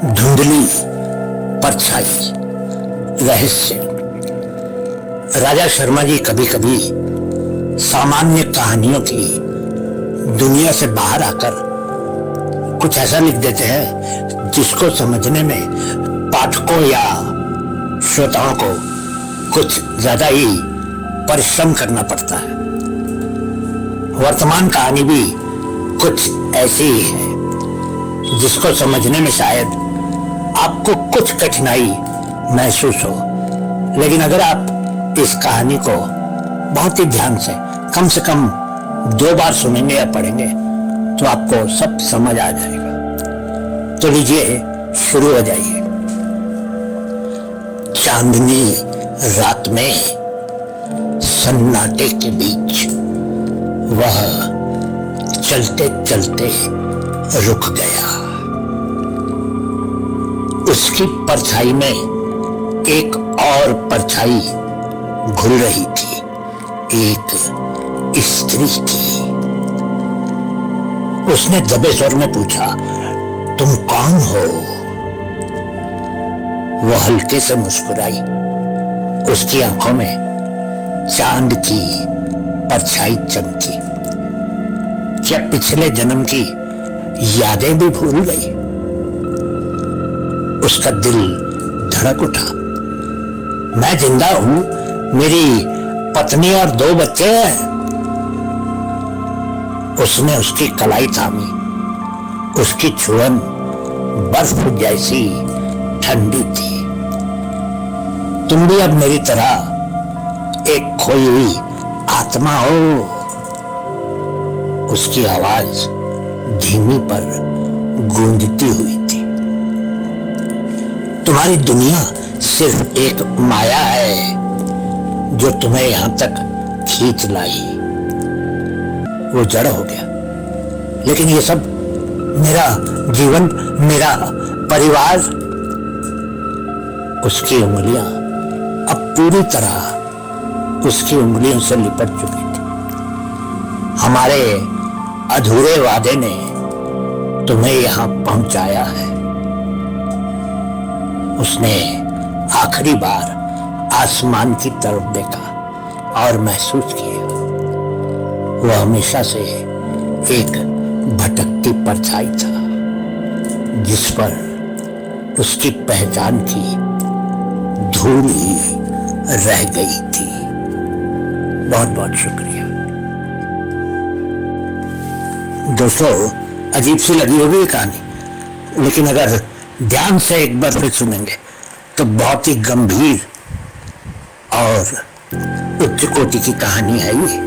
धुंधली परछाई रहस्य। राजा शर्मा जी कभी कभी सामान्य कहानियों की दुनिया से बाहर आकर कुछ ऐसा लिख देते हैं जिसको समझने में पाठकों या श्रोताओं को कुछ ज्यादा ही परिश्रम करना पड़ता है। वर्तमान कहानी भी कुछ ऐसी ही है जिसको समझने में शायद आपको कुछ कठिनाई महसूस हो, लेकिन अगर आप इस कहानी को बहुत ही ध्यान से कम 2 बार सुनेंगे या पढ़ेंगे तो आपको सब समझ आ जाएगा। तो लीजिए शुरू हो जाइए। चांदनी रात में सन्नाटे के बीच वह चलते चलते रुक गया। उसकी परछाई में एक और परछाई घुल रही थी, एक स्त्री की। उसने दबे स्वर में पूछा, तुम कौन हो? वह हल्के से मुस्कुराई। उसकी आंखों में चांद की परछाई चमकी। क्या पिछले जन्म की यादें भी भूल गई? उसका दिल धड़क उठा। मैं जिंदा हूं, मेरी पत्नी और 2 बच्चे हैं। उसने उसकी कलाई थामी। उसकी छुअन बर्फ जैसी ठंडी थी। तुम भी अब मेरी तरह एक खोई हुई आत्मा हो। उसकी आवाज धीमी पर गूंजती हुई थी। तुम्हारी दुनिया सिर्फ एक माया है जो तुम्हें यहां तक खींच लाई। वो जड़ हो गया, लेकिन ये सब मेरा जीवन, मेरा परिवार। उसकी उंगलियां अब पूरी तरह उसकी उंगलियों से लिपट चुकी थी। हमारे अधूरे वादे ने तुम्हें यहां पहुंचाया है। उसने आखिरी बार आसमान की तरफ देखा और महसूस किया वह हमेशा से एक भटकती परछाई था जिस पर उसकी पहचान की धूल ही रह गई थी। बहुत बहुत शुक्रिया दोस्तों। अजीब सी लगी होगी कहानी, लेकिन अगर ध्यान से एक बार फिर सुनेंगे तो बहुत ही गंभीर और उच्च कोटि की कहानी है ये।